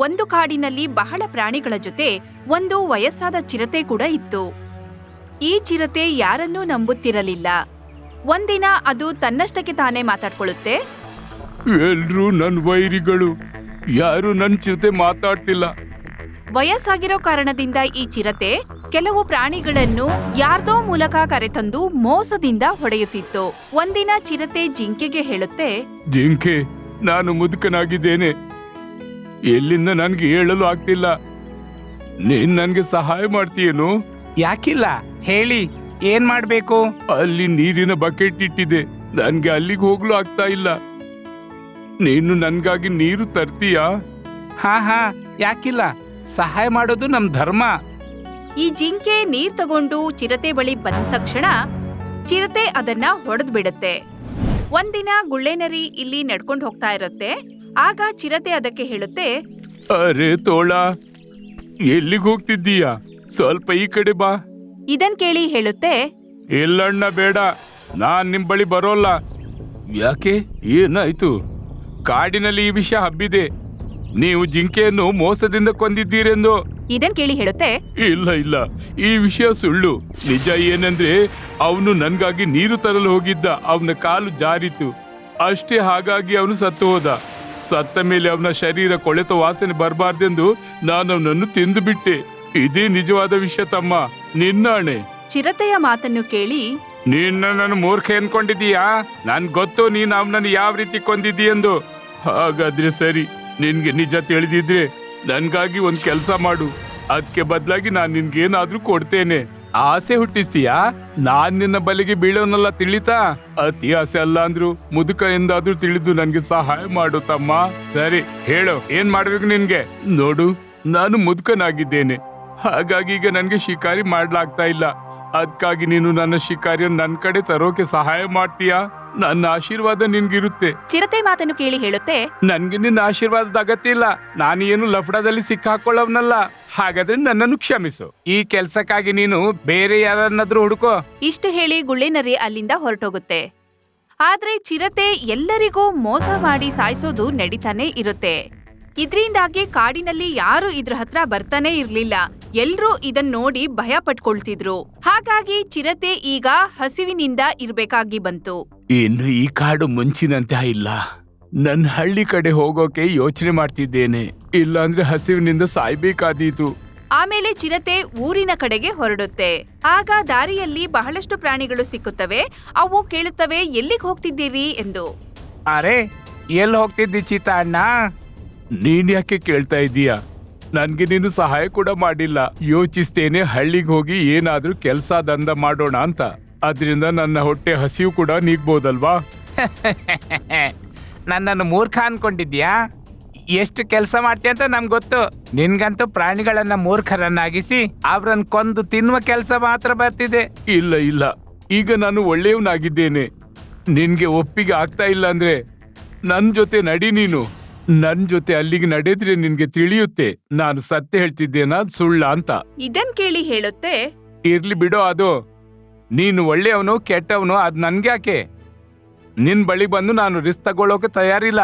ಒಂದು ಕಾಡಿನಲ್ಲಿ ಬಹಳ ಪ್ರಾಣಿಗಳ ಜೊತೆ ಒಂದು ವಯಸ್ಸಾದ ಚಿರತೆ ಕೂಡ ಇತ್ತು. ಈ ಚಿರತೆ ಯಾರನ್ನೂ ನಂಬುತ್ತಿರಲಿಲ್ಲ. ಒಂದಿನ ಅದು ತನ್ನಷ್ಟಕ್ಕೆ ತಾನೇ ಮಾತಾಡ್ಕೊಳ್ಳುತ್ತೆ. ಎಲ್ರೂ ನನ್ನ ವೈರಿಗಳು, ಯಾರು ನನ್ನ ಜೊತೆ ಮಾತಾಡ್ತಿಲ್ಲ. ವಯಸ್ಸಾಗಿರೋ ಕಾರಣದಿಂದ ಈ ಚಿರತೆ ಕೆಲವು ಪ್ರಾಣಿಗಳನ್ನು ಯಾರ್ದೋ ಮೂಲಕ ಕರೆತಂದು ಮೋಸದಿಂದ ಹೊಡೆಯುತ್ತಿತ್ತು. ಒಂದಿನ ಚಿರತೆ ಜಿಂಕೆಗೆ ಹೇಳುತ್ತೆ, ಜಿಂಕೆ, ನಾನು ಮುದುಕನಾಗಿದ್ದೇನೆ, ಎಲ್ಲಿಂದ ನನ್ಗೆ ಹೇಳಲು ಆಗ್ತಿಲ್ಲ. ನೀನ್ ನನ್ಗೆ ಸಹಾಯ ಮಾಡ್ತೀಯೇನು? ಯಾಕಿಲ್ಲ, ಹೇಳಿ, ಏನ್ ಮಾಡ್ಬೇಕು? ಅಲ್ಲಿ ನೀರಿನ ಬಕೆಟ್ ಇಟ್ಟಿದೆ, ನನ್ಗೆ ಅಲ್ಲಿಗೆ ಹೋಗ್ಲು ಆಗ್ತಾ ಇಲ್ಲ. ನೀನು ನನ್ಗಾಗಿ ನೀರು ತರ್ತೀಯಾ? ಹಾ, ಯಾಕಿಲ್ಲ, ಸಹಾಯ ಮಾಡೋದು ನಮ್ ಧರ್ಮ. ಈ ಜಿಂಕೆ ನೀರ್ ತಗೊಂಡು ಚಿರತೆ ಬಳಿ ಬಂದ ತಕ್ಷಣ ಚಿರತೆ ಅದನ್ನ ಹೊಡೆದ್ ಬಿಡುತ್ತೆ. ಒಂದಿನ ಗುಳ್ಳೆನರಿ ಇಲ್ಲಿ ನಡ್ಕೊಂಡು ಹೋಗ್ತಾ ಇರುತ್ತೆ. ಆಗ ಚಿರತೆ ಅದಕ್ಕೆ ಹೇಳುತ್ತೆ, ಅರೆ ತೋಳ, ಎಲ್ಲಿಗೆ ಹೋಗ್ತಿದ್ದೀಯಾ? ಸ್ವಲ್ಪ ಈ ಕಡೆ ಬಾ. ಇದನ್ ಕೇಳಿ ಹೇಳುತ್ತೆ, ಇಲ್ಲಣ್ಣ, ಬೇಡ, ನಾನ್ ನಿಮ್ ಬಳಿ ಬರೋಲ್ಲ. ಯಾಕೆ, ಏನಾಯ್ತು? ಕಾಡಿನಲ್ಲಿ ಈ ವಿಷಯ ಹಬ್ಬಿದೆ, ನೀವು ಜಿಂಕೆಯನ್ನು ಮೋಸದಿಂದ ಕೊಂದಿದ್ದೀರೆಂದು. ಇದನ್ ಕೇಳಿ ಹೇಳುತ್ತೆ, ಇಲ್ಲ, ಈ ವಿಷಯ ಸುಳ್ಳು. ನಿಜ ಏನಂದ್ರೆ ಅವನು ನನ್ಗಾಗಿ ನೀರು ತರಲು ಹೋಗಿದ್ದ, ಅವನ ಕಾಲು ಜಾರಿತು ಅಷ್ಟೇ, ಹಾಗಾಗಿ ಅವನು ಸತ್ತು ಹೋದ. ಸತ್ತ ಮೇಲೆ ಅವನ ಶರೀರ ಕೊಳೆತ ವಾಸನೆ ಬರಬಾರ್ದೆಂದು ನಾನು ಅವನನ್ನು ತಿಂದು ಬಿಟ್ಟೆ. ಇದೇ ನಿಜವಾದ ವಿಷಯ ತಮ್ಮ, ನಿನ್ನಾಣೆ. ಚಿರತೆಯ ಮಾತನ್ನು ಕೇಳಿ, ನೀನ್ ನನ್ನ ಮೂರ್ಖ ಅನ್ಕೊಂಡಿದೀಯಾ? ನನ್ ಗೊತ್ತು ನೀನ್ ಅವನನ್ನು ಯಾವ ರೀತಿ ಕೊಂದಿದ್ದೀಯೆಂದು. ಹಾಗಾದ್ರೆ ಸರಿ, ನಿನ್ಗೆ ನಿಜ ತಿಳಿದಿದ್ರೆ ನನ್ಗಾಗಿ ಒಂದ್ ಕೆಲ್ಸ ಮಾಡು, ಅದಕ್ಕೆ ಬದಲಾಗಿ ನಾನ್ ನಿನ್ಗೇನಾದ್ರೂ ಕೊಡ್ತೇನೆ. ಆಸೆ ಹುಟ್ಟಿಸ್ತೀಯಾ? ನಾನ್ ನಿನ್ನ ಬಲಿಗೆ ಬೀಳೋನಲ್ಲ, ತಿಳಿತಾ? ಅತಿ ಆಸೆ ಅಲ್ಲ ಅಂದ್ರು ಮುದುಕ ಎಂದಾದ್ರೂ ತಿಳಿದು ನನ್ಗೆ ಸಹಾಯ ಮಾಡು ತಮ್ಮ. ಸರಿ ಹೇಳು, ಏನ್ ಮಾಡ್ಬೇಕು ನಿನ್ಗೆ? ನೋಡು, ನಾನು ಮುದುಕನಾಗಿದ್ದೇನೆ, ಹಾಗಾಗಿ ಈಗ ನನ್ಗೆ ಶಿಕಾರಿ ಮಾಡ್ಲಾಗ್ತಾ ಇಲ್ಲ. ಅದಕ್ಕಾಗಿ ನೀನು ನನ್ನ ಶಿಕಾರಿಯನ್ನು ನನ್ ಕಡೆ ತರೋಕೆ ಸಹಾಯ ಮಾಡ್ತೀಯಾ? ನನ್ನ ಆಶೀರ್ವಾದ ನಿನ್ಗಿರುತ್ತೆ. ಚಿರತೆ ಮಾತನ್ನು ಕೇಳಿ ಹೇಳುತ್ತೆ, ನನ್ಗೆ ನಿನ್ನ ಆಶೀರ್ವಾದದ ಅಗತ್ಯ ಇಲ್ಲ, ನಾನು ಏನು ಲಫ್ಡಾದಲ್ಲಿ ಸಿಕ್ಕಾಕೊಳ್ಳವನಲ್ಲ. ಹಾಗಾದ್ರೆ ನನ್ನನ್ನು ಕ್ಷಮಿಸು. ಈ ಕೆಲ್ಸಕ್ಕಾಗಿ ನೀನು ಬೇರೆ ಯಾರನ್ನಾದ್ರೂ ಹುಡುಕೋ. ಇಷ್ಟು ಹೇಳಿ ಗುಳ್ಳೆನರಿ ಅಲ್ಲಿಂದ ಹೊರಟೋಗುತ್ತೆ. ಆದ್ರೆ ಚಿರತೆ ಎಲ್ಲರಿಗೂ ಮೋಸ ಮಾಡಿ ಸಾಯಿಸೋದು ನಡೀತಾನೆ ಇರುತ್ತೆ. ಇದ್ರಿಂದಾಗಿ ಕಾಡಿನಲ್ಲಿ ಯಾರು ಇದ್ರ ಹತ್ರ ಬರ್ತಾನೆ ಇರ್ಲಿಲ್ಲ. ಎಲ್ರೂ ಇದನ್ ನೋಡಿ ಭಯ ಪಟ್ಕೊಳ್ತಿದ್ರು. ಹಾಗಾಗಿ ಚಿರತೆ ಈಗ ಹಸಿವಿನಿಂದ ಇರ್ಬೇಕಾಗಿ ಬಂತು. ಇನ್ನು ಈ ಕಾಡು ಮುಂಚಿನಂತೆ ಇಲ್ಲ. ನನ್ನ ಹಳ್ಳಿ ಕಡೆ ಹೋಗೋಕೆ ಯೋಚನೆ ಮಾಡ್ತಿದ್ದೇನೆ, ಇಲ್ಲಾಂದ್ರೆ ಹಸಿವಿನಿಂದ ಸಾಯ್ಬೇಕಾದೀತು. ಆಮೇಲೆ ಚಿರತೆ ಊರಿನ ಕಡೆಗೆ ಹೊರಡುತ್ತೆ. ಆಗ ದಾರಿಯಲ್ಲಿ ಬಹಳಷ್ಟು ಪ್ರಾಣಿಗಳು ಸಿಕ್ಕುತ್ತವೆ. ಅವು ಕೇಳುತ್ತವೆ, ಎಲ್ಲಿಗೆ ಹೋಗ್ತಿದ್ದೀರಿ ಎಂದು. ಅರೆ, ಎಲ್ಲಿ ಹೋಗ್ತಿದ್ದಿ ಚೀತಾ ಅಣ್ಣ? ನೀನ್ ಯಾಕೆ ಕೇಳ್ತಾ ಇದ್ದೀಯಾ? ನನ್ಗೆ ನೀನು ಸಹಾಯ ಕೂಡ ಮಾಡಿಲ್ಲ. ಯೋಚಿಸ್ತೇನೆ, ಹಳ್ಳಿಗೆ ಹೋಗಿ ಏನಾದ್ರೂ ಕೆಲ್ಸ ದಂಧ ಮಾಡೋಣ ಅಂತ. ಅದ್ರಿಂದ ನನ್ನ ಹೊಟ್ಟೆ ಹಸಿವು ಕೂಡ ನೀಗ್ಬೋದಲ್ವಾ? ನನ್ನನ್ನು ಮೂರ್ಖ ಅನ್ಕೊಂಡಿದ್ಯಾ? ಎಷ್ಟು ಕೆಲಸ ಮಾಡ್ತೀಯ ಅಂತ ನಮ್ಗೆ ಗೊತ್ತು. ನಿನ್ಗಂತೂ ಪ್ರಾಣಿಗಳನ್ನ ಮೂರ್ಖರನ್ನಾಗಿಸಿ ಅವ್ರನ್ನ ಕೊಂದು ತಿನ್ನುವ ಕೆಲಸ ಮಾತ್ರ ಬರ್ತಿದೆ. ಇಲ್ಲ, ಈಗ ನಾನು ಒಳ್ಳೆಯವನಾಗಿದ್ದೇನೆ. ನಿನ್ಗೆ ಒಪ್ಪಿಗೆ ಆಗ್ತಾ ಇಲ್ಲ ಅಂದ್ರೆ ನನ್ ಜೊತೆ ನಡಿ. ನೀನು ನನ್ ಜೊತೆ ಅಲ್ಲಿಗೆ ನಡೆದ್ರೆ ನಿನ್ಗೆ ತಿಳಿಯುತ್ತೆ ನಾನು ಸತ್ಯ ಹೇಳ್ತಿದ್ದೇನಾ ಸುಳ್ಳ ಅಂತ. ಇದನ್ ಕೇಳಿ ಹೇಳುತ್ತೆ, ಇರ್ಲಿ ಬಿಡೋ, ಅದು ನೀನು ಒಳ್ಳೆಯವನು ಕೆಟ್ಟವನು ಅದ್ ನನ್ಗ್ಯಾಕೆ? ನಿನ್ ಬಳಿ ಬಂದು ನಾನು ರಿಸ್ಕ್ ತಗೊಳ್ಳೋಕೆ ತಯಾರಿಲ್ಲ.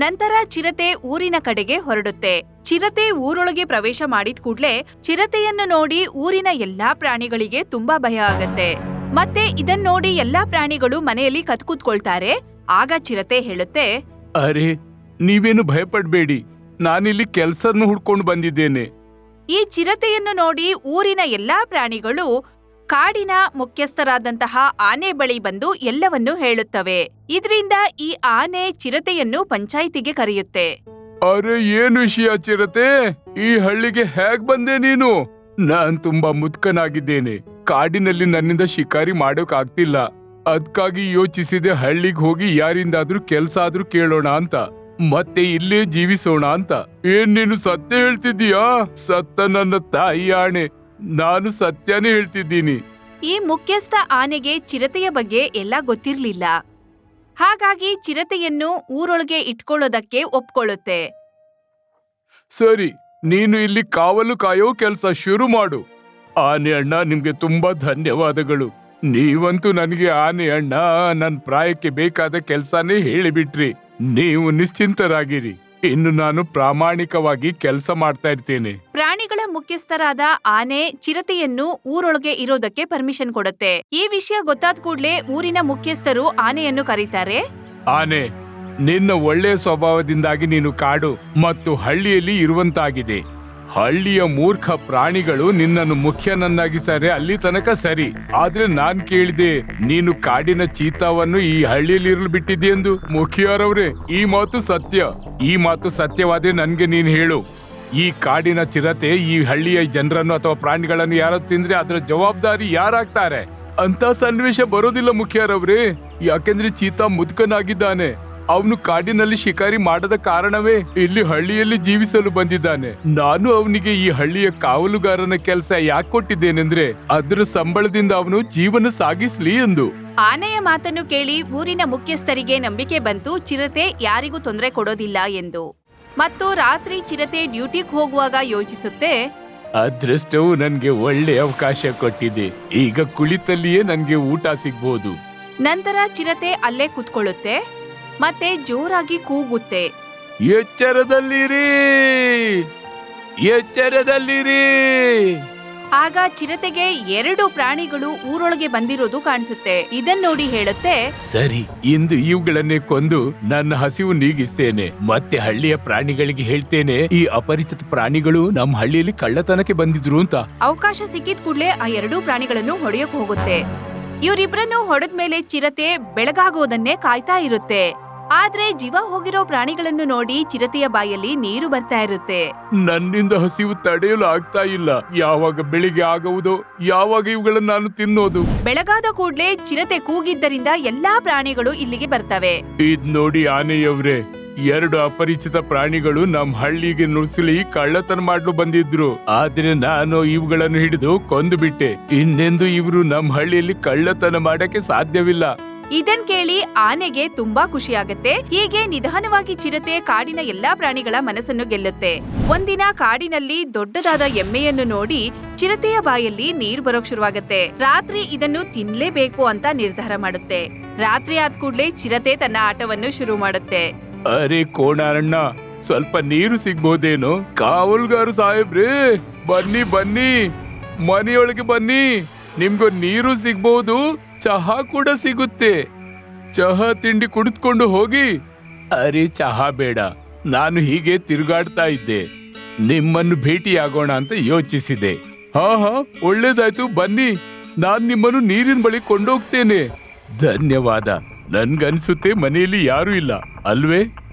ನಂತರ ಚಿರತೆ ಊರಿನ ಕಡೆಗೆ ಹೊರಡುತ್ತೆ. ಚಿರತೆ ಊರೊಳಗೆ ಪ್ರವೇಶ ಮಾಡಿದ ಕೂಡ್ಲೆ ಚಿರತೆಯನ್ನು ನೋಡಿ ಊರಿನ ಎಲ್ಲಾ ಪ್ರಾಣಿಗಳಿಗೆ ತುಂಬಾ ಭಯ ಆಗತ್ತೆ. ಮತ್ತೆ ಇದನ್ ನೋಡಿ ಎಲ್ಲಾ ಪ್ರಾಣಿಗಳು ಮನೆಯಲ್ಲಿ ಕತ್ಕೂತ್ಕೊಳ್ತಾರೆ. ಆಗ ಚಿರತೆ ಹೇಳುತ್ತೆ, ಅರೆ, ನೀವೇನು ಭಯಪಡ್ಬೇಡಿ, ನಾನಿಲ್ಲಿ ಕೆಲ್ಸನ್ನು ಹುಡ್ಕೊಂಡು ಬಂದಿದ್ದೇನೆ. ಈ ಚಿರತೆಯನ್ನು ನೋಡಿ ಊರಿನ ಎಲ್ಲಾ ಪ್ರಾಣಿಗಳು ಕಾಡಿನ ಮುಖ್ಯಸ್ಥರಾದಂತಹ ಆನೆ ಬಳಿ ಬಂದು ಎಲ್ಲವನ್ನೂ ಹೇಳುತ್ತವೆ. ಇದರಿಂದ ಈ ಆನೆ ಚಿರತೆಯನ್ನು ಪಂಚಾಯಿತಿಗೆ ಕರೆಯುತ್ತೆ. ಅರೆ, ಏನು ವಿಷಯ ಚಿರತೆ? ಈ ಹಳ್ಳಿಗೆ ಹೇಗ್ ಬಂದೆ ನೀನು? ನಾನ್ ತುಂಬಾ ಮುದುಕನಾಗಿದ್ದೇನೆ, ಕಾಡಿನಲ್ಲಿ ನನ್ನಿಂದ ಶಿಕಾರಿ ಮಾಡೋಕ್ ಆಗ್ತಿಲ್ಲ. ಅದ್ಕಾಗಿ ಯೋಚಿಸಿದೆ ಹಳ್ಳಿಗೆ ಹೋಗಿ ಯಾರಿಂದಾದ್ರೂ ಕೆಲ್ಸ ಆದ್ರೂ ಕೇಳೋಣ ಅಂತ, ಮತ್ತೆ ಇಲ್ಲೇ ಜೀವಿಸೋಣ ಅಂತ. ಏನ್ ನೀನು ಸತ್ಯ ಹೇಳ್ತಿದ್ದೀಯಾ? ಸತ್ತ ನನ್ನ ತಾಯಿ ಆಣೆ, ನಾನು ಸತ್ಯನೇ ಹೇಳ್ತಿದ್ದೀನಿ. ಈ ಮುಖ್ಯಸ್ಥ ಆನೆಗೆ ಚಿರತೆಯ ಬಗ್ಗೆ ಎಲ್ಲ ಗೊತ್ತಿರ್ಲಿಲ್ಲ. ಹಾಗಾಗಿ ಚಿರತೆಯನ್ನು ಊರೊಳಗೆ ಇಟ್ಕೊಳ್ಳೋದಕ್ಕೆ ಒಪ್ಕೊಳ್ಳುತ್ತೆ. ಸರಿ, ನೀನು ಇಲ್ಲಿ ಕಾವಲು ಕಾಯೋ ಕೆಲ್ಸ ಶುರು ಮಾಡು. ಆನೆ ಅಣ್ಣ, ನಿಮ್ಗೆ ತುಂಬಾ ಧನ್ಯವಾದಗಳು. ನೀವಂತೂ ನನಗೆ ಆನೆ ಅಣ್ಣ, ನನ್ ಪ್ರಾಯಕ್ಕೆ ಬೇಕಾದ ಕೆಲ್ಸಾನೇ ಹೇಳಿಬಿಟ್ರಿ. ನೀವು ನಿಶ್ಚಿಂತರಾಗಿರಿ. ಇನ್ನು ನಾನು ಪ್ರಾಮಾಣಿಕವಾಗಿ ಕೆಲಸ ಮಾಡ್ತಾ ಇರ್ತೇನೆ. ಪ್ರಾಣಿಗಳ ಮುಖ್ಯಸ್ಥರಾದ ಆನೆ ಚಿರತೆಯನ್ನು ಊರೊಳಗೆ ಇರೋದಕ್ಕೆ ಪರ್ಮಿಷನ್ ಕೊಡುತ್ತೆ. ಈ ವಿಷಯ ಗೊತ್ತಾದ ಕೂಡ್ಲೆ ಊರಿನ ಮುಖ್ಯಸ್ಥರು ಆನೆಯನ್ನು ಕರೀತಾರೆ. ಆನೆ, ನಿನ್ನ ಒಳ್ಳೆಯ ಸ್ವಭಾವದಿಂದಾಗಿ ನೀನು ಕಾಡು ಮತ್ತು ಹಳ್ಳಿಯಲ್ಲಿ ಇರುವಂತಾಗಿದೆ. ಹಳ್ಳಿಯ ಮೂರ್ಖ ಪ್ರಾಣಿಗಳು ನಿನ್ನನ್ನು ಮುಖ್ಯನನ್ನಾಗಿದ್ದಾರೆ, ಅಲ್ಲಿ ತನಕ ಸರಿ. ಆದ್ರೆ ನಾನ್ ಕೇಳಿದೆ, ನೀನು ಕಾಡಿನ ಚೀತಾವನ್ನು ಈ ಹಳ್ಳಿಯಲ್ಲಿ ಇರಲು ಬಿಟ್ಟಿದ್ದೆ ಎಂದು. ಮುಖಿಯಾರವ್ರೆ, ಈ ಮಾತು ಸತ್ಯ. ಈ ಮಾತು ಸತ್ಯವಾದ್ರೆ ನನ್ಗೆ ನೀನ್ ಹೇಳು. ಈ ಕಾಡಿನ ಚಿರತೆ ಈ ಹಳ್ಳಿಯ ಜನರನ್ನು ಅಥವಾ ಪ್ರಾಣಿಗಳನ್ನು ಯಾರು ತಿಂದ್ರೆ ಅದರ ಜವಾಬ್ದಾರಿ ಯಾರಾಗ್ತಾರೆ ಅಂತ ಸನ್ನಿವೇಶ ಬರೋದಿಲ್ಲ ಮುಖ್ಯಾರವ್ರೆ. ಯಾಕೆಂದ್ರೆ ಚೀತಾ ಮುದುಕನಾಗಿದ್ದಾನೆ. ಅವನು ಕಾಡಿನಲ್ಲಿ ಶಿಕಾರಿ ಮಾಡದ ಕಾರಣವೇ ಇಲ್ಲಿ ಹಳ್ಳಿಯಲ್ಲಿ ಜೀವಿಸಲು ಬಂದಿದ್ದಾನೆ. ನಾನು ಅವನಿಗೆ ಈ ಹಳ್ಳಿಯ ಕಾವಲುಗಾರನ ಕೆಲಸ ಯಾಕೆ ಕೊಟ್ಟಿದ್ದೇನೆಂದ್ರೆ ಅದರ ಸಂಬಳದಿಂದ ಅವನು ಜೀವನ ಸಾಗಿಸ್ಲಿ ಎಂದು. ಆನೆಯ ಮಾತನ್ನು ಕೇಳಿ ಊರಿನ ಮುಖ್ಯಸ್ಥರಿಗೆ ನಂಬಿಕೆ ಬಂತು ಚಿರತೆ ಯಾರಿಗೂ ತೊಂದರೆ ಕೊಡೋದಿಲ್ಲ ಎಂದು. ಮತ್ತು ರಾತ್ರಿ ಚಿರತೆ ಡ್ಯೂಟಿಗೆ ಹೋಗುವಾಗ ಯೋಚಿಸುತ್ತೆ, ಅದೃಷ್ಟವು ನನ್ಗೆ ಒಳ್ಳೆ ಅವಕಾಶ ಕೊಟ್ಟಿದೆ. ಈಗ ಕುಳಿತಲ್ಲಿಯೇ ನನ್ಗೆ ಊಟ ಸಿಗ್ಬೋದು. ನಂತರ ಚಿರತೆ ಅಲ್ಲೇ ಕುತ್ಕೊಳ್ಳುತ್ತೆ ಮತ್ತೆ ಜೋರಾಗಿ ಕೂಗುತ್ತೆ, ಎಚ್ಚರದಲ್ಲಿರಿ, ಎಚ್ಚರದಲ್ಲಿರಿ. ಆಗ ಚಿರತೆಗೆ 2 ಪ್ರಾಣಿಗಳು ಊರೊಳಗೆ ಬಂದಿರೋದು ಕಾಣಿಸುತ್ತೆ. ಇದನ್ ನೋಡಿ ಹೇಳುತ್ತೆ, ಸರಿ, ಇಂದು ಇವುಗಳನ್ನೇ ಕೊಂದು ನನ್ನ ಹಸಿವು ನೀಗಿಸ್ತೇನೆ. ಮತ್ತೆ ಹಳ್ಳಿಯ ಪ್ರಾಣಿಗಳಿಗೆ ಹೇಳ್ತೇನೆ, ಈ ಅಪರಿಚಿತ ಪ್ರಾಣಿಗಳು ನಮ್ಮ ಹಳ್ಳಿಯಲ್ಲಿ ಕಳ್ಳತನಕ್ಕೆ ಬಂದಿದ್ರು ಅಂತ. ಅವಕಾಶ ಸಿಕ್ಕಿದ ಕೂಡ್ಲೆ ಆ 2 ಪ್ರಾಣಿಗಳನ್ನು ಹೊಡೆಯಕ್ ಹೋಗುತ್ತೆ. ಇವರಿಬ್ರನ್ನು ಹೊಡೆದ್ಮೇಲೆ ಚಿರತೆ ಬೆಳಗಾಗೋದನ್ನೇ ಕಾಯ್ತಾ ಇರುತ್ತೆ. ಆದ್ರೆ ಜೀವ ಹೋಗಿರೋ ಪ್ರಾಣಿಗಳನ್ನು ನೋಡಿ ಚಿರತೆಯ ಬಾಯಲ್ಲಿ ನೀರು ಬರ್ತಾ ಇರುತ್ತೆ. ನನ್ನಿಂದ ಹಸಿವು ತಡೆಯಲು ಆಗ್ತಾ ಇಲ್ಲ. ಯಾವಾಗ ಬೆಳಿಗ್ಗೆ ಆಗುವುದೋ, ಯಾವಾಗ ಇವುಗಳನ್ನು ನಾನು ತಿನ್ನೋದು. ಬೆಳಗಾದ ಕೂಡ್ಲೆ ಚಿರತೆ ಕೂಗಿದ್ದರಿಂದ ಎಲ್ಲಾ ಪ್ರಾಣಿಗಳು ಇಲ್ಲಿಗೆ ಬರ್ತವೆ. ಇದ್ ನೋಡಿ ಆನೆಯವ್ರೆ, 2 ಅಪರಿಚಿತ ಪ್ರಾಣಿಗಳು ನಮ್ ಹಳ್ಳಿಗೆ ನುಸುಳಿ ಕಳ್ಳತನ ಮಾಡಲು ಬಂದಿದ್ರು. ಆದ್ರೆ ನಾನು ಇವುಗಳನ್ನು ಹಿಡಿದು ಕೊಂದು ಬಿಟ್ಟೆ. ಇನ್ನೆಂದು ಇವರು ನಮ್ ಹಳ್ಳಿಯಲ್ಲಿ ಕಳ್ಳತನ ಮಾಡಕ್ಕೆ ಸಾಧ್ಯವಿಲ್ಲ. ಇದನ್ ಕೇಳಿ ಆನೆಗೆ ತುಂಬಾ ಖುಷಿಯಾಗತ್ತೆ. ಹೀಗೆ ನಿಧಾನವಾಗಿ ಚಿರತೆ ಕಾಡಿನ ಎಲ್ಲಾ ಪ್ರಾಣಿಗಳ ಮನಸ್ಸನ್ನು ಗೆಲ್ಲುತ್ತೆ. ಒಂದಿನ ಕಾಡಿನಲ್ಲಿ ದೊಡ್ಡದಾದ ಎಮ್ಮೆಯನ್ನು ನೋಡಿ ಚಿರತೆಯ ಬಾಯಲ್ಲಿ ನೀರು ಬರೋಕ್ ಶುರುವಾಗತ್ತೆ. ರಾತ್ರಿ ಇದನ್ನು ತಿನ್ಲೇಬೇಕು ಅಂತ ನಿರ್ಧಾರ ಮಾಡುತ್ತೆ. ರಾತ್ರಿ ಆದ ಕೂಡ್ಲೆ ಚಿರತೆ ತನ್ನ ಆಟವನ್ನು ಶುರು ಮಾಡುತ್ತೆ. ಅರೆ ಕೋಣಾರಣ್ಣ, ಸ್ವಲ್ಪ ನೀರು ಸಿಗ್ಬೋದೇನೋ? ಕಾವಲುಗಾರ ಸಾಹೇಬ್ರೇ, ಬನ್ನಿ ಬನ್ನಿ, ಮನೆಯೊಳಗೆ ಬನ್ನಿ. ನಿಮ್ಗೂ ನೀರು ಸಿಗ್ಬಹುದು, ಚಹಾ ಕೂಡ ಸಿಗುತ್ತೆ. ಚಹಾ ತಿಂಡಿ ಕುಡಿದ್ಕೊಂಡು ಹೋಗಿ. ಅರೆ ಚಹಾ ಬೇಡ, ನಾನು ಹೀಗೆ ತಿರುಗಾಡ್ತಾ ಇದ್ದೆ. ನಿಮ್ಮನ್ನು ಭೇಟಿಯಾಗೋಣ ಅಂತ ಯೋಚಿಸಿದೆ. ಹಾ, ಒಳ್ಳೇದಾಯ್ತು, ಬನ್ನಿ. ನಾನ್ ನಿಮ್ಮನ್ನು ನೀರಿನ ಬಳಿ ಕೊಂಡೋಗ್ತೇನೆ. ಧನ್ಯವಾದ. ನನ್ಗನ್ಸುತ್ತೆ ಮನೆಯಲ್ಲಿ ಯಾರು ಇಲ್ಲ ಅಲ್ವೇ?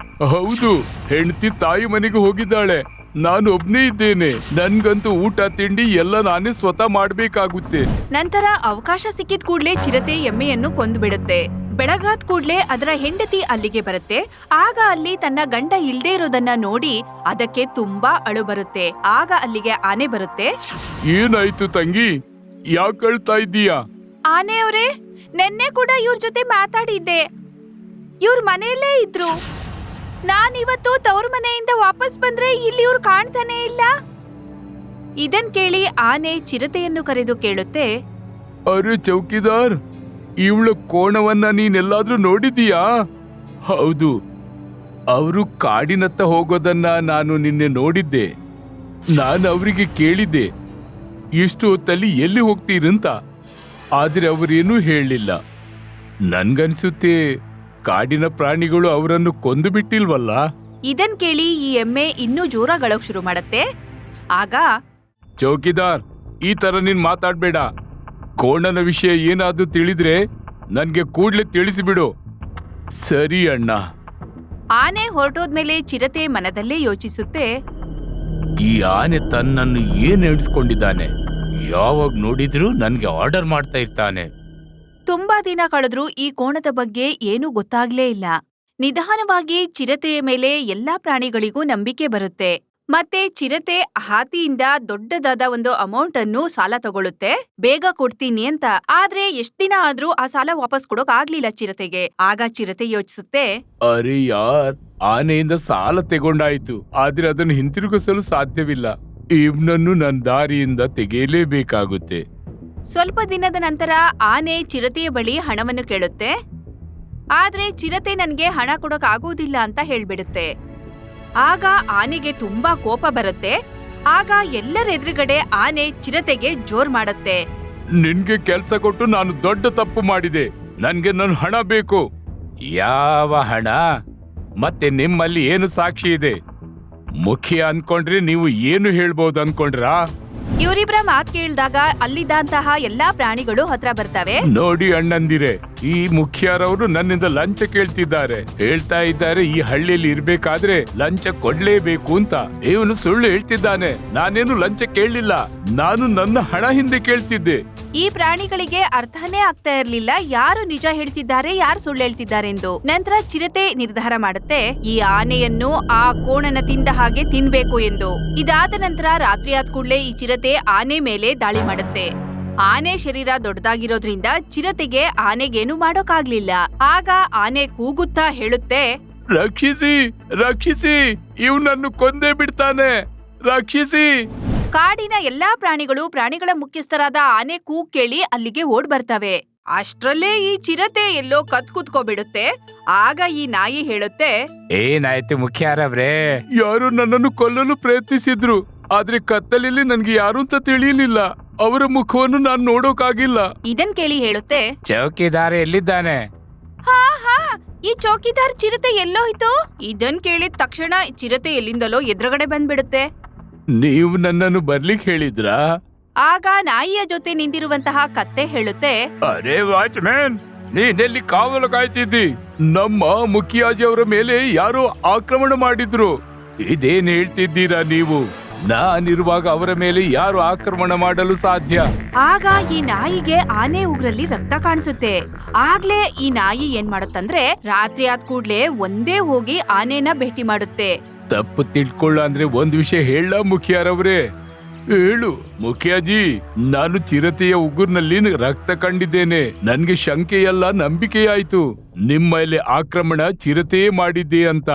ಹೌದು, ಹೆಂಡತಿ ತಾಯಿ ಮನೆಗೆ ಹೋಗಿದ್ದಾಳೆ. ನಾನು ಒಬ್ನೇ ಇದ್ದೇನೆ. ನನ್ಗಂತೂ ಊಟ ತಿಂಡಿ ಎಲ್ಲ ನಾನೇ ಸ್ವತಃ ಮಾಡ್ಬೇಕಾಗುತ್ತೆ. ನಂತರ ಅವಕಾಶ ಸಿಕ್ಕಿದ ಕೂಡ್ಲೆ ಚಿರತೆ ಎಮ್ಮೆಯನ್ನು ಕೊಂದು ಬಿಡುತ್ತೆ. ಬೆಳಗಾದ ಕೂಡ್ಲೆ ಅದರ ಹೆಂಡತಿ ಅಲ್ಲಿಗೆ ಬರುತ್ತೆ. ಆಗ ಅಲ್ಲಿ ತನ್ನ ಗಂಡ ಇಲ್ದೇ ಇರೋದನ್ನ ನೋಡಿ ಅದಕ್ಕೆ ತುಂಬಾ ಅಳು ಬರುತ್ತೆ. ಆಗ ಅಲ್ಲಿಗೆ ಆನೆ ಬರುತ್ತೆ. ಏನಾಯ್ತು ತಂಗಿ, ಯಾಕೆ ಅಳ್ತಾ ಇದ್ದೀಯಾ? ಆನೆಯವರೇ, ನೆನ್ನೆ ಕೂಡ ಇವ್ರ ಜೊತೆ ಮಾತಾಡಿದ್ದೆ. ಇವ್ರ ಮನೆಯಲ್ಲೇ ಇದ್ರು. ನಾನಿವತ್ತು ತವ್ರ ಮನೆಯಿಂದ ವಾಪಸ್ ಬಂದ್ರೆ ಇಲ್ಲಿ ಇವ್ರು ಕಾಣ್ತಾನೆ ಇಲ್ಲ. ಇದನ್ ಕೇಳಿ ಆನೆ ಚಿರತೆಯನ್ನು ಕರೆದು ಕೇಳುತ್ತೆ, ಅರೆ ಚೌಕಿದಾರ್, ಇವಳ ಕೋಣವನ್ನ ನೀನೆಲ್ಲಾದ್ರೂ ನೋಡಿದೀಯಾ? ಹೌದು, ಅವರು ಕಾಡಿನತ್ತ ಹೋಗೋದನ್ನ ನಾನು ನಿನ್ನೆ ನೋಡಿದ್ದೆ. ನಾನು ಅವರಿಗೆ ಕೇಳಿದ್ದೆ, ಇಷ್ಟು ಹೊತ್ತಲ್ಲಿ ಎಲ್ಲಿ ಹೋಗ್ತೀರಂತ. ಆದ್ರೆ ಅವರೇನೂ ಹೇಳಲಿಲ್ಲ. ನನ್ಗನ್ಸುತ್ತೆ ಕಾಡಿನ ಪ್ರಾಣಿಗಳು ಅವರನ್ನು ಕೊಂದು ಬಿಟ್ಟಿಲ್ವಲ್ಲ. ಇದನ್ ಕೇಳಿ ಈ ಎಮ್ಮೆ ಇನ್ನೂ ಜೋರಾಗಿ ಅಳೋಕ್ ಶುರು ಮಾಡತ್ತೆ. ಆಗ ಚೌಕಿದಾರ್, ಈ ತರ ನೀನ್ ಮಾತಾಡ್ಬೇಡ. ಕೋಣನ ವಿಷಯ ಏನಾದ್ರೂ ತಿಳಿದ್ರೆ ನನ್ಗೆ ಕೂಡ್ಲೆ ತಿಳಿಸಿಬಿಡು. ಸರಿ ಅಣ್ಣ. ಆನೆ ಹೊರಟೋದ್ಮೇಲೆ ಚಿರತೆ ಮನದಲ್ಲೇ ಯೋಚಿಸುತ್ತೆ, ಈ ಆನೆ ತನ್ನನ್ನು ಏನ್ ಎಣಿಸ್ಕೊಂಡಿದ್ದಾನೆ? ಯಾವಾಗ ನೋಡಿದ್ರು ನನ್ಗೆ ಆರ್ಡರ್ ಮಾಡ್ತಾ ಇರ್ತಾನೆ. ತುಂಬಾ ದಿನ ಕಳೆದ್ರೂ ಈ ಕೋಣದ ಬಗ್ಗೆ ಏನೂ ಗೊತ್ತಾಗ್ಲೇ ಇಲ್ಲ. ನಿಧಾನವಾಗಿ ಚಿರತೆಯ ಮೇಲೆ ಎಲ್ಲಾ ಪ್ರಾಣಿಗಳಿಗೂ ನಂಬಿಕೆ ಬರುತ್ತೆ. ಮತ್ತೆ ಚಿರತೆ ಹಾತಿಯಿಂದ ದೊಡ್ಡದಾದ ಒಂದು ಅಮೌಂಟ್ ಅನ್ನು ಸಾಲ ತಗೊಳುತ್ತೆ, ಬೇಗ ಕೊಡ್ತೀನಿ ಅಂತ. ಆದ್ರೆ ಎಷ್ಟ್ ದಿನ ಆದ್ರೂ ಆ ಸಾಲ ವಾಪಸ್ ಕೊಡೋಕ್ ಆಗ್ಲಿಲ್ಲ ಚಿರತೆಗೆ. ಆಗ ಚಿರತೆ ಯೋಚಿಸುತ್ತೆ, ಅರೆ ಯಾರ್, ಆನೆಯಿಂದ ಸಾಲ ತಗೊಂಡಾಯ್ತು, ಆದ್ರೆ ಅದನ್ನು ಹಿಂತಿರುಗಿಸಲು ಸಾಧ್ಯವಿಲ್ಲ. ಇವನನ್ನು ನನ್ನ ದಾರಿಯಿಂದ ತೆಗೆಯಲೇಬೇಕಾಗುತ್ತೆ. ಸ್ವಲ್ಪ ದಿನದ ನಂತರ ಆನೆ ಚಿರತೆಯ ಬಳಿ ಹಣವನ್ನು ಕೇಳುತ್ತೆ. ಆದ್ರೆ ಚಿರತೆ ನನ್ಗೆ ಹಣ ಕೊಡೋಕ್ ಆಗೋದಿಲ್ಲ ಅಂತ ಹೇಳ್ಬಿಡುತ್ತೆ. ಆಗ ಆನೆಗೆ ತುಂಬಾ ಕೋಪ ಬರುತ್ತೆ. ಆಗ ಎಲ್ಲರೆದುರುಗಡೆ ಆನೆ ಚಿರತೆಗೆ ಜೋರ್ ಮಾಡತ್ತೆ. ನಿನ್ಗೆ ಕೆಲ್ಸ ಕೊಟ್ಟು ನಾನು ದೊಡ್ಡ ತಪ್ಪು ಮಾಡಿದೆ. ನನ್ಗೆ ನನ್ನ ಹಣ ಬೇಕು. ಯಾವ ಹಣ? ಮತ್ತೆ ನಿಮ್ಮಲ್ಲಿ ಏನು ಸಾಕ್ಷಿ ಇದೆ? ಮುಖ್ಯ ಅನ್ಕೊಂಡ್ರೆ ನೀವು ಏನು ಹೇಳ್ಬೋದು ಅನ್ಕೊಂಡ್ರಾ? ಇವರಿಬ್ರ ಮಾತ್ ಕೇಳಿದಾಗ ಅಲ್ಲಿದ್ದಂತಹ ಎಲ್ಲಾ ಪ್ರಾಣಿಗಳು ಹತ್ರ ಬರ್ತವೆ. ನೋಡಿ ಅಣ್ಣಂದಿರೆ, ಈ ಮುಖ್ಯರವರು ನನ್ನಿಂದ ಲಂಚ ಕೇಳ್ತಿದ್ದಾರೆ. ಹೇಳ್ತಾ ಇದ್ದಾರೆ ಈ ಹಳ್ಳಿಯಲ್ಲಿ ಇರ್ಬೇಕಾದ್ರೆ ಲಂಚ ಕೊಡ್ಲೇಬೇಕು ಅಂತ. ಇವನು ಸುಳ್ಳು ಹೇಳ್ತಿದ್ದಾನೆ. ನಾನೇನು ಲಂಚ ಕೇಳಲಿಲ್ಲ. ನಾನು ನನ್ನ ಹಣ ಹಿಂದೆ ಕೇಳ್ತಿದ್ದೆ. ಈ ಪ್ರಾಣಿಗಳಿಗೆ ಅರ್ಥನೇ ಆಗ್ತಾ ಇರ್ಲಿಲ್ಲ ಯಾರು ನಿಜ ಹೇಳ್ತಿದ್ದಾರೆ, ಯಾರು ಸುಳ್ಳು ಹೇಳ್ತಿದ್ದಾರೆ ಎಂದು. ನಂತರ ಚಿರತೆ ನಿರ್ಧಾರ ಮಾಡುತ್ತೆ ಈ ಆನೆಯನ್ನು ಆ ಕೋಣನ ತಿಂದ ಹಾಗೆ ತಿನ್ಬೇಕು ಎಂದು. ಇದಾದ ನಂತರ ರಾತ್ರಿ ಆದ ಕೂಡಲೇ ಈ ಚಿರತೆ ಆನೆ ಮೇಲೆ ದಾಳಿ ಮಾಡುತ್ತೆ. ಆನೆ ಶರೀರ ದೊಡ್ಡದಾಗಿರೋದ್ರಿಂದ ಚಿರತೆಗೆ ಆನೆಗೇನು ಮಾಡೋಕಾಗ್ಲಿಲ್ಲ. ಆಗ ಆನೆ ಕೂಗುತ್ತಾ ಹೇಳುತ್ತೆ, ರಕ್ಷಿಸಿ, ರಕ್ಷಿಸಿ, ಇವನನ್ನು ಕೊಂದೇ ಬಿಡ್ತಾನೆ, ರಕ್ಷಿಸಿ. ಕಾಡಿನ ಎಲ್ಲಾ ಪ್ರಾಣಿಗಳ ಮುಖ್ಯಸ್ಥರಾದ ಆನೆ ಕೂಗ್ ಕೇಳಿ ಅಲ್ಲಿಗೆ ಓಡ್ ಬರ್ತವೆ. ಅಷ್ಟ್ರಲ್ಲೇ ಈ ಚಿರತೆ ಎಲ್ಲೋ ಕೂತ್ಕೋಬಿಡುತ್ತೆ. ಆಗ ಈ ನಾಯಿ ಹೇಳುತ್ತೆ, ಏನಾಯ್ತು ಮುಖ್ಯರವ್ರೇ? ಯಾರು ನನ್ನನ್ನು ಕೊಲ್ಲಲು ಪ್ರಯತ್ನಿಸಿದ್ರು. ಆದ್ರೆ ಕತ್ತಲಲ್ಲಿ ನನ್ಗೆ ಯಾರು ಅಂತ ತಿಳಿಯಲಿಲ್ಲ. ಅವರ ಮುಖವನ್ನು ನಾನು ನೋಡೋಕಾಗಿಲ್ಲ. ಇದನ್ ಕೇಳಿ ಹೇಳುತ್ತೆ, ಚೌಕಿದಾರ ಎಲ್ಲಿದ್ದಾನೆ? ಹಾ ಹಾ, ಈ ಚೌಕಿದಾರ್ ಚಿರತೆ ಎಲ್ಲೋಯ್ತು? ಇದನ್ ಕೇಳಿದ ತಕ್ಷಣ ಚಿರತೆ ಎಲ್ಲಿಂದಲೋ ಎದುರುಗಡೆ ಬಂದ್ಬಿಡುತ್ತೆ. ನೀವು ನನ್ನನ್ನು ಬರ್ಲಿಕ್ಕೆ ಹೇಳಿದ್ರಾ? ಆಗ ನಾಯಿಯ ಜೊತೆ ನಿಂತಿರುವಂತಹ ಕತ್ತೆ ಹೇಳುತ್ತೆ, ಅರೆ ವಾಚ್ಮ್ಯಾನ್, ನೀನೆಲ್ಲಿ ಕಾವಲು ಕಾಯ್ತಿದ್ದಿ? ನಮ್ಮ ಮುಖಿಯಾಜಿ ಅವರ ಮೇಲೆ ಯಾರೋ ಆಕ್ರಮಣ ಮಾಡಿದ್ರು. ಇದೇನ್ ಹೇಳ್ತಿದ್ದೀರಾ ನೀವು? ನಾನಿರುವಾಗ ಅವರ ಮೇಲೆ ಯಾರು ಆಕ್ರಮಣ ಮಾಡಲು ಸಾಧ್ಯ? ಆಗ ಈ ನಾಯಿಗೆ ಆನೆ ಉಗ್ರಲ್ಲಿ ರಕ್ತ ಕಾಣಿಸುತ್ತೆ. ಆಗ್ಲೇ ಈ ನಾಯಿ ಏನ್ ಮಾಡುತ್ತಂದ್ರೆ ರಾತ್ರಿ ಆದ್ ಕೂಡ್ಲೆ ಒಂದೇ ಹೋಗಿ ಆನೆನ ಭೇಟಿ ಮಾಡುತ್ತೆ. ತಪ್ಪು ತಿಳ್ಕೊಳ್ಳ ಅಂದ್ರೆ ಒಂದ್ ವಿಷಯ ಹೇಳ ಮುಖಿಯಾರವ್ರೆ. ಹೇಳು ಮುಖಿಯಾಜಿ, ನಾನು ಚಿರತೆಯ ಉಗುರ್ನಲ್ಲಿ ರಕ್ತ ಕಂಡಿದ್ದೇನೆ. ನನ್ಗೆ ಶಂಕೆಯಲ್ಲ ನಂಬಿಕೆಯಾಯ್ತು. ನಿಮ್ಮ ಮೇಲೆ ಆಕ್ರಮಣ ಚಿರತೆಯೇ ಮಾಡಿದ್ದೆ ಅಂತ.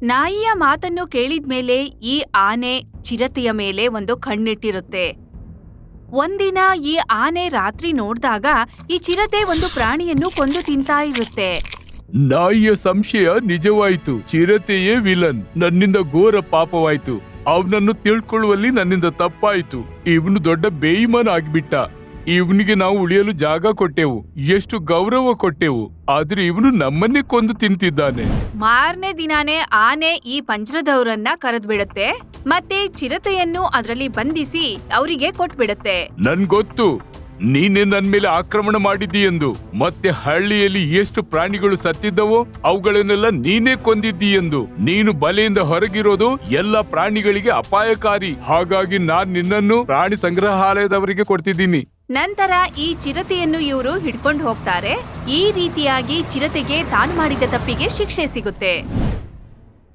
ನಾಯಿಯ ಮಾತನ್ನು ಕೇಳಿದ್ಮೇಲೆ ಈ ಆನೆ ಚಿರತೆಯ ಮೇಲೆ ಒಂದು ಕಣ್ಣಿಟ್ಟಿರುತ್ತೆ. ಒಂದಿನ ಈ ಆನೆ ರಾತ್ರಿ ನೋಡ್ದಾಗ ಈ ಚಿರತೆ ಒಂದು ಪ್ರಾಣಿಯನ್ನು ಕೊಂದು ತಿಂತಾ ಇರುತ್ತೆ. ನಾಯಿಯ ಸಂಶಯ ನಿಜವಾಯ್ತು. ಚಿರತೆಯೇ ವಿಲನ್. ನನ್ನಿಂದ ಘೋರ ಪಾಪವಾಯ್ತು. ಅವನನ್ನು ತಿಳ್ಕೊಳ್ಳುವಲ್ಲಿ ನನ್ನಿಂದ ತಪ್ಪಾಯ್ತು. ಇವನು ದೊಡ್ಡ ಬೇಯಿಮಾನ ಆಗ್ಬಿಟ್ಟ. ಇವನಿಗೆ ನಾವು ಉಳಿಯಲು ಜಾಗ ಕೊಟ್ಟೆವು, ಎಷ್ಟು ಗೌರವ ಕೊಟ್ಟೆವು. ಆದ್ರೆ ಇವನು ನಮ್ಮನ್ನೇ ಕೊಂದು ತಿಂತಿದ್ದಾನೆ. ಮಾರನೇ ದಿನಾನೇ ಆನೆ ಈ ಪಂಜರದವರನ್ನ ಕರೆದ್ಬಿಡುತ್ತೆ. ಮತ್ತೆ ಚಿರತೆಯನ್ನು ಅದರಲ್ಲಿ ಬಂಧಿಸಿ ಅವರಿಗೆ ಕೊಟ್ಬಿಡುತ್ತೆ. ನನ್ಗೊತ್ತು ನೀನೇ ನನ್ ಮೇಲೆ ಆಕ್ರಮಣ ಮಾಡಿದ್ದಿ ಎಂದು. ಮತ್ತೆ ಹಳ್ಳಿಯಲ್ಲಿ ಎಷ್ಟು ಪ್ರಾಣಿಗಳು ಸತ್ತಿದ್ದವೋ ಅವುಗಳನ್ನೆಲ್ಲ ನೀನೇ ಕೊಂದಿದ್ದಿ ಎಂದು. ನೀನು ಬಲೆಯಿಂದ ಹೊರಗಿರೋದು ಎಲ್ಲ ಪ್ರಾಣಿಗಳಿಗೆ ಅಪಾಯಕಾರಿ. ಹಾಗಾಗಿ ನಾನ್ ನಿನ್ನನ್ನು ಪ್ರಾಣಿ ಸಂಗ್ರಹಾಲಯದವರಿಗೆ ಕೊಡ್ತಿದ್ದೀನಿ. ನಂತರ ಈ ಚಿರತೆಯನ್ನು ಇವರು ಹಿಡ್ಕೊಂಡು ಹೋಗ್ತಾರೆ. ಈ ರೀತಿಯಾಗಿ ಚಿರತೆಗೆ ತಾನು ಮಾಡಿದ ತಪ್ಪಿಗೆ ಶಿಕ್ಷೆ ಸಿಗುತ್ತೆ.